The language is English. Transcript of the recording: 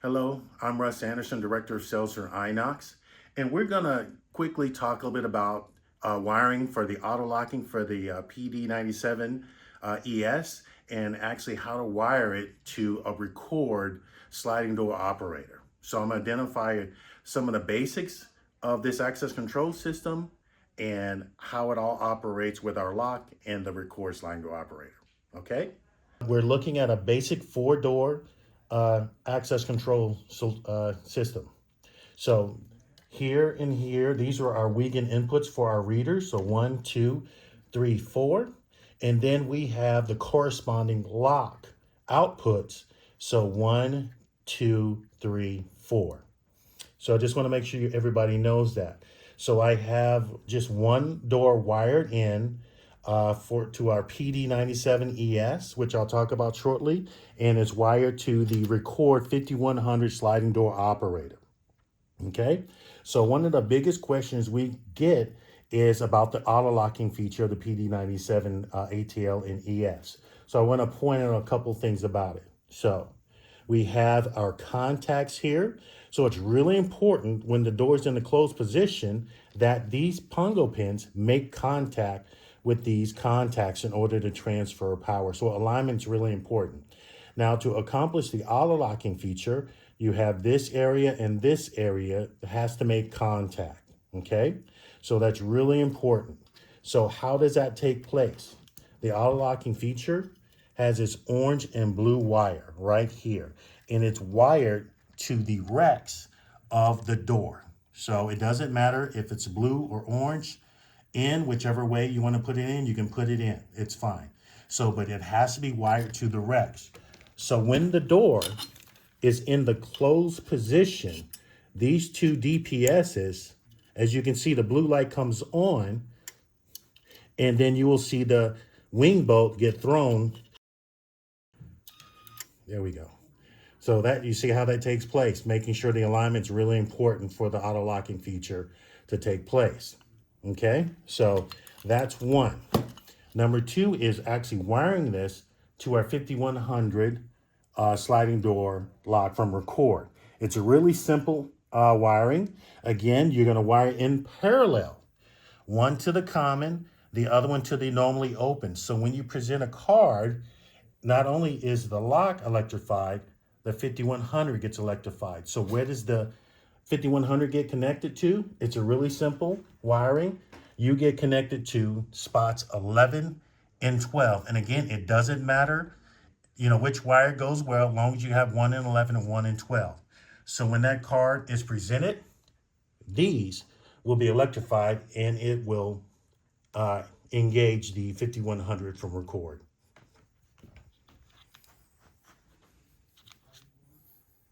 Hello, I'm Russ Anderson, Director of Sales for Inox, and we're going to quickly talk a little bit about wiring for the auto locking for the PD97ES and actually how to wire it to a record sliding door operator. So I'm going to identify some of the basics of this access control system and how it all operates with our lock and the record sliding door operator. Okay? We're looking at a basic four-door access control system. So here and here, these are our Wiegand inputs for our readers. So 1, 2, 3, 4. And then we have the corresponding lock outputs. So 1, 2, 3, 4. So I just want to make sure everybody knows that. So I have just one door wired in to our PD97ES, which I'll talk about shortly, and it's wired to the Record 5100 sliding door operator. Okay, so one of the biggest questions we get is about the auto locking feature of the PD97 ATL and ES. So I want to point out a couple things about it. So we have our contacts here. So it's really important when the door is in the closed position that these pongo pins make contact with these contacts in order to transfer power. So alignment is really important. Now, to accomplish the auto locking feature, you have this area and this area that has to make contact, okay? So that's really important. So how does that take place? The auto locking feature has its orange and blue wire right here, and it's wired to the Rex of the door. So it doesn't matter if it's blue or orange. In whichever way you want to put it in, you can put it in. It's fine. So, but it has to be wired to the Rex. So when the door is in the closed position, these two DPSs, as you can see, the blue light comes on, and then you will see the wing bolt get thrown. There we go. So that you see how that takes place, making sure the alignment is really important for the auto locking feature to take place. Okay, so that's one. Number two is actually wiring this to our 5100 sliding door lock from Record. It's a really simple wiring. Again, you're going to wire in parallel. One to the common, the other one to the normally open. So when you present a card, not only is the lock electrified, the 5100 gets electrified. So where does the 5100 get connected to? It's a really simple wiring. You get connected to spots 11 and 12. And again, it doesn't matter, which wire goes where, as long as you have 1 and 11 and 1 and 12. So when that card is presented, these will be electrified and it will engage the 5100 from Record.